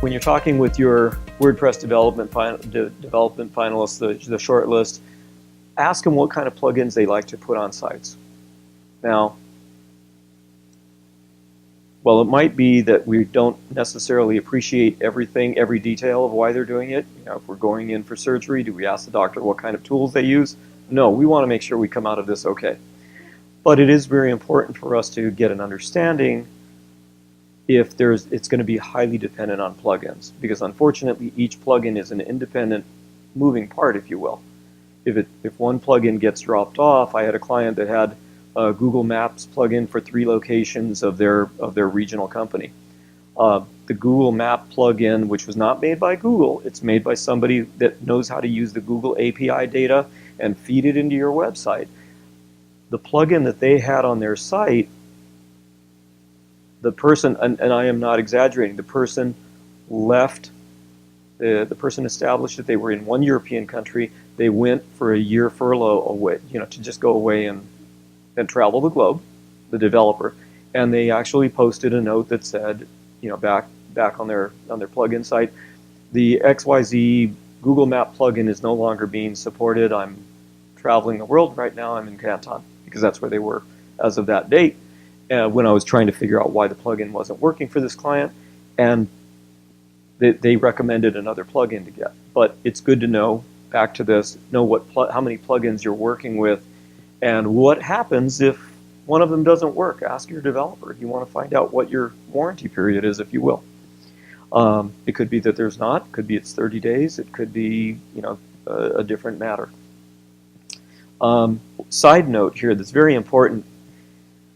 when you're talking with your WordPress development finalists, the short list, ask them what kind of plugins they like to put on sites. Now, well, it might be that we don't necessarily appreciate everything, every detail of why they're doing it. You know, if we're going in for surgery, do we ask the doctor what kind of tools they use? No, we want to make sure we come out of this okay. But it is very important for us to get an understanding if it's going to be highly dependent on plugins, because unfortunately each plugin is an independent moving part, if you will. If one plugin gets dropped off, I had a client that had a Google Maps plugin for 3 locations of their regional company. The Google Map plugin, which was not made by Google, it's made by somebody that knows how to use the Google API data and feed it into your website. The plugin that they had on their site, the person, and I am not exaggerating, the person left, the person established that they were in one European country. They went for a year furlough away, to just go away and travel the globe, the developer, and they actually posted a note that said, back on their plugin site, the XYZ Google Map plugin is no longer being supported. I'm traveling the world right now. I'm in Canton, because that's where they were as of that date. When I was trying to figure out why the plugin wasn't working for this client, and they recommended another plugin to get. But it's good to know, back to this, know how many plugins you're working with, and what happens if one of them doesn't work. Ask your developer. You want to find out what your warranty period is, if you will. It could be that there's not. It could be it's 30 days. It could be a different matter. Side note here that's very important,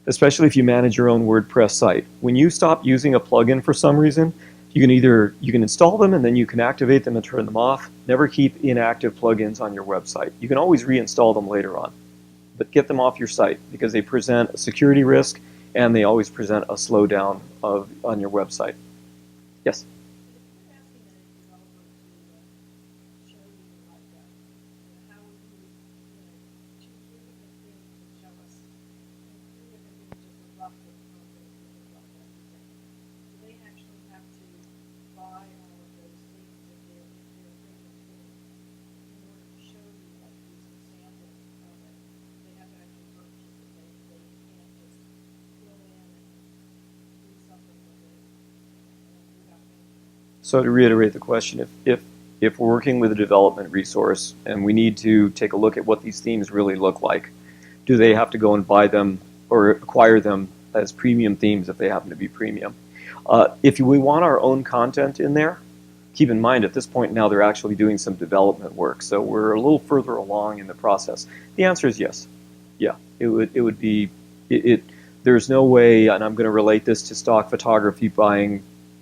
especially if you manage your own WordPress site. When you stop using a plugin for some reason, you can install them and then you can activate them and turn them off. Never keep inactive plugins on your website. You can always reinstall them later on, but get them off your site because they present a security risk and they always present a slowdown on your website. Yes? So to reiterate the question, if we're working with a development resource and we need to take a look at what these themes really look like, do they have to go and buy them or acquire them as premium themes if they happen to be premium? If we want our own content in there, keep in mind at this point now they're actually doing some development work, so we're a little further along in the process. The answer is yes. Yeah, it would be, there's no way, and I'm going to relate this to stock photography buying,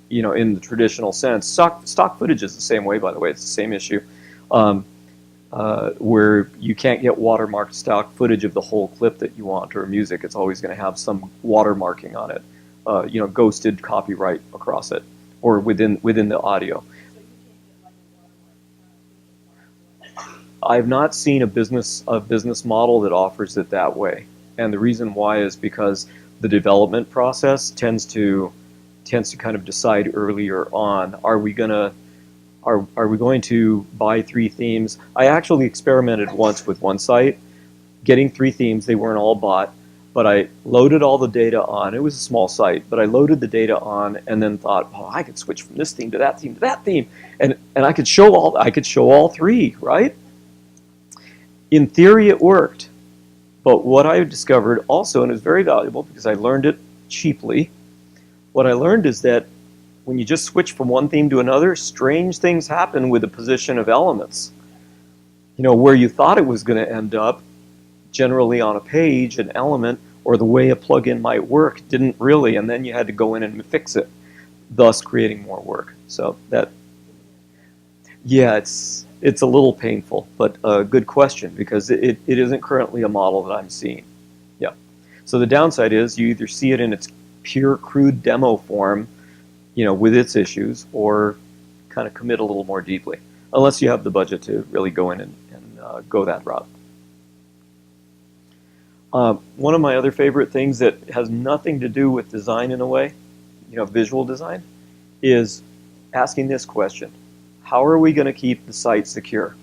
in the traditional sense. Stock footage is the same way, by the way. It's the same issue, where you can't get watermarked stock footage of the whole clip that you want or music. It's always going to have some watermarking on it, ghosted copyright across it, or within the audio. I've not seen a business model that offers it that way, and the reason why is because the development process tends to kind of decide earlier on, are we going to buy 3 themes? I actually experimented once with one site, getting 3 themes. They weren't all bought, but I loaded all the data on. It was a small site, but I loaded the data on and then thought, oh, I could switch from this theme to that theme to that theme, and I could show all 3, right? In theory, it worked, but what I discovered also, and it was very valuable because I learned it cheaply. What I learned is that when you just switch from one theme to another, strange things happen with the position of elements. Where you thought it was going to end up, generally on a page, an element, or the way a plugin might work, didn't really, and then you had to go in and fix it, thus creating more work. So yeah, it's a little painful, but a good question, because it isn't currently a model that I'm seeing. Yeah. So the downside is you either see it in its pure crude demo form, with its issues, or kind of commit a little more deeply, unless you have the budget to really go in and go that route. One of my other favorite things that has nothing to do with design in a way, visual design, is asking this question: how are we going to keep the site secure?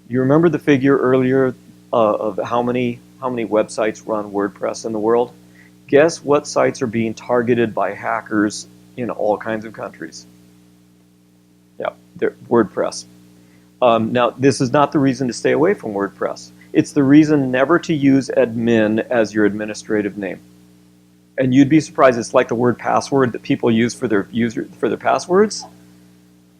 You remember the figure earlier of how many websites run WordPress in the world? Guess what sites are being targeted by hackers in all kinds of countries? Yeah, they're WordPress. Now, this is not the reason to stay away from WordPress. It's the reason never to use admin as your administrative name. And you'd be surprised, it's like the word password that people use for their passwords.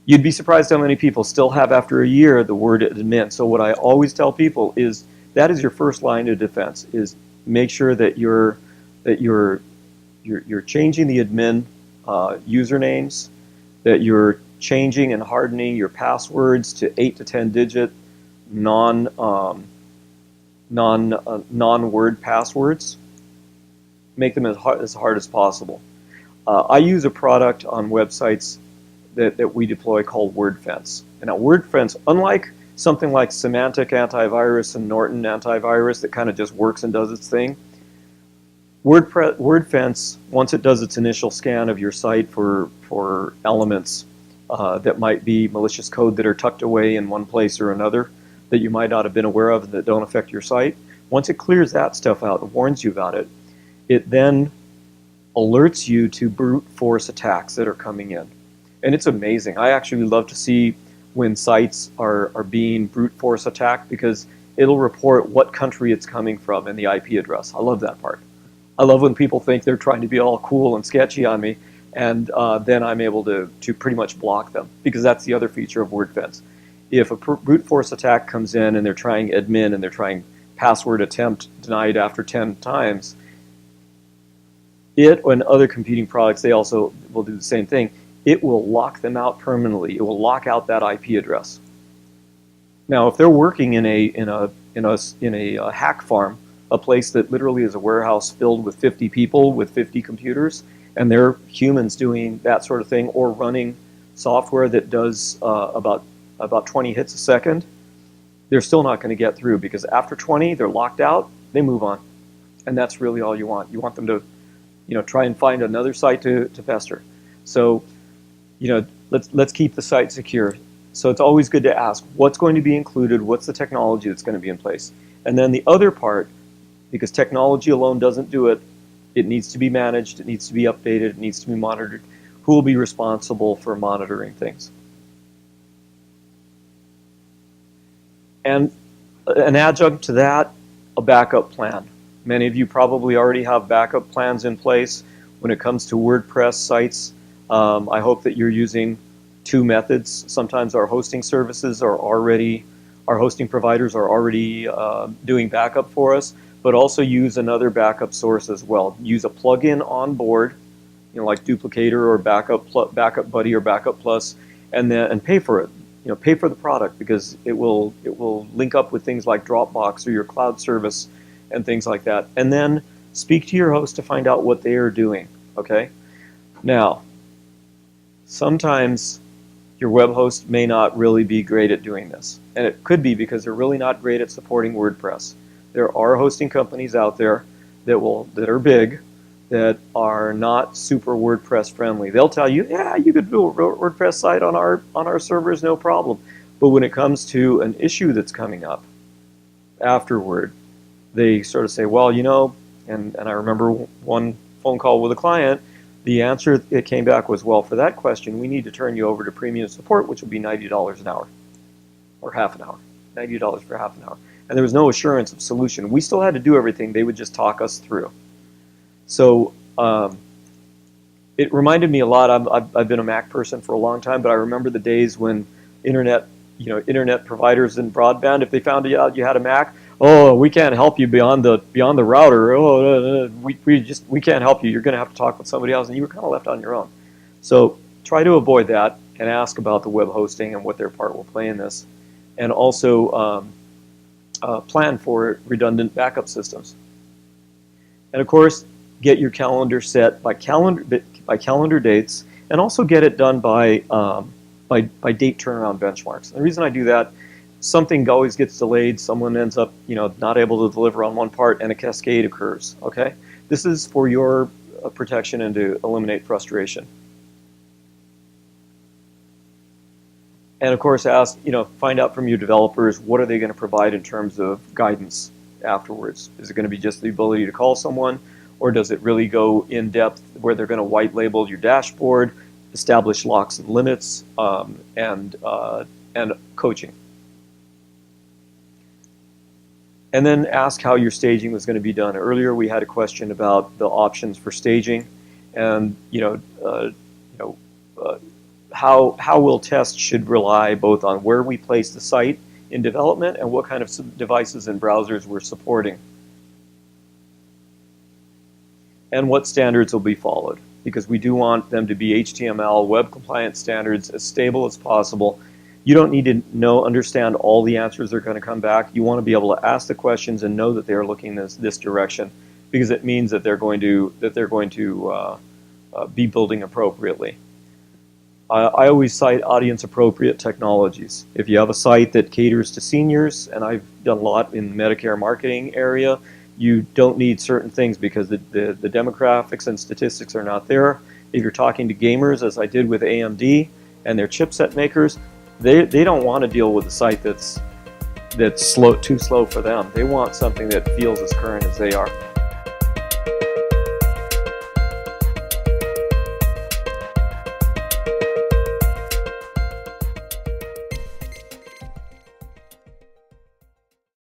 You'd be surprised how many people still have, after a year, the word admin. So what I always tell people is that is your first line of defense, is make sure that you're changing the admin usernames, that you're changing and hardening your passwords to 8 to 10 digit non-word passwords. Make them as hard as possible. I use a product on websites that we deploy called WordFence. And now WordFence, unlike something like Semantic Antivirus and Norton Antivirus that kind of just works and does its thing, WordFence, once it does its initial scan of your site for elements that might be malicious code that are tucked away in one place or another that you might not have been aware of and that don't affect your site, once it clears that stuff out and warns you about it, it then alerts you to brute force attacks that are coming in. And it's amazing. I actually love to see when sites are being brute force attacked, because it'll report what country it's coming from and the IP address. I love that part. I love when people think they're trying to be all cool and sketchy on me, and then I'm able to pretty much block them, because that's the other feature of WordFence. If a brute force attack comes in and they're trying admin and they're trying password attempt denied after 10 times, it and other competing products, they also will do the same thing. It will lock them out permanently. It will lock out that IP address. Now, if they're working in a hack farm, a place that literally is a warehouse filled with 50 people with 50 computers, and they're humans doing that sort of thing, or running software that does about 20 hits a second, they're still not going to get through, because after 20, they're locked out, they move on. And that's really all you want. You want them to try and find another site to pester. So, let's keep the site secure. So it's always good to ask, what's going to be included? What's the technology that's going to be in place? And then the other part, because technology alone doesn't do it, it needs to be managed, it needs to be updated, it needs to be monitored. Who will be responsible for monitoring things? And an adjunct to that, a backup plan. Many of you probably already have backup plans in place when it comes to WordPress sites. I hope that you're using two methods. Sometimes our hosting services are already, our hosting providers are already doing backup for us, but also use another backup source as well. Use a plugin on board, like Duplicator or Backup Buddy or Backup Plus, and pay for it. Pay for the product, because it will link up with things like Dropbox or your cloud service and things like that. And then speak to your host to find out what they are doing. Okay. Now, sometimes your web host may not really be great at doing this, and it could be because they're really not great at supporting WordPress. There are hosting companies out there that are big, that are not super WordPress friendly. They'll tell you, yeah, you could do a WordPress site on our servers, no problem. But when it comes to an issue that's coming up afterward, they sort of say, well, and I remember one phone call with a client, the answer that came back was, well, for that question, we need to turn you over to premium support, which will be $90 an hour, or half an hour, $90 for half an hour. And there was no assurance of solution. We still had to do everything. They would just talk us through. So it reminded me a lot. I've been a Mac person for a long time, but I remember the days when internet providers and broadband, if they found out you had a Mac, oh, we can't help you beyond the router. Oh, we can't help you. You're going to have to talk with somebody else, and you were kind of left on your own. So try to avoid that and ask about the web hosting and what their part will play in this, and also plan for redundant backup systems. And of course, get your calendar set by calendar dates, and also get it done by date turnaround benchmarks. And the reason I do that, something always gets delayed, someone ends up not able to deliver on one part, and a cascade occurs. Okay, this is for your protection and to eliminate frustration. And of course, find out from your developers, what are they going to provide in terms of guidance afterwards? Is it going to be just the ability to call someone, or does it really go in depth where they're going to white label your dashboard, establish locks and limits, and coaching? And then ask how your staging was going to be done. Earlier, we had a question about the options for staging, and how will tests should rely both on where we place the site in development and what kind of devices and browsers we're supporting, and what standards will be followed, because we do want them to be HTML web compliant standards, as stable as possible. You don't need to understand all the answers that are going to come back. You want to be able to ask the questions and know that they are looking this direction, because it means that they're going to be building appropriately. I always cite audience-appropriate technologies. If you have a site that caters to seniors, and I've done a lot in the Medicare marketing area, you don't need certain things because the demographics and statistics are not there. If you're talking to gamers, as I did with AMD and their chipset makers, they don't want to deal with a site that's too slow for them. They want something that feels as current as they are.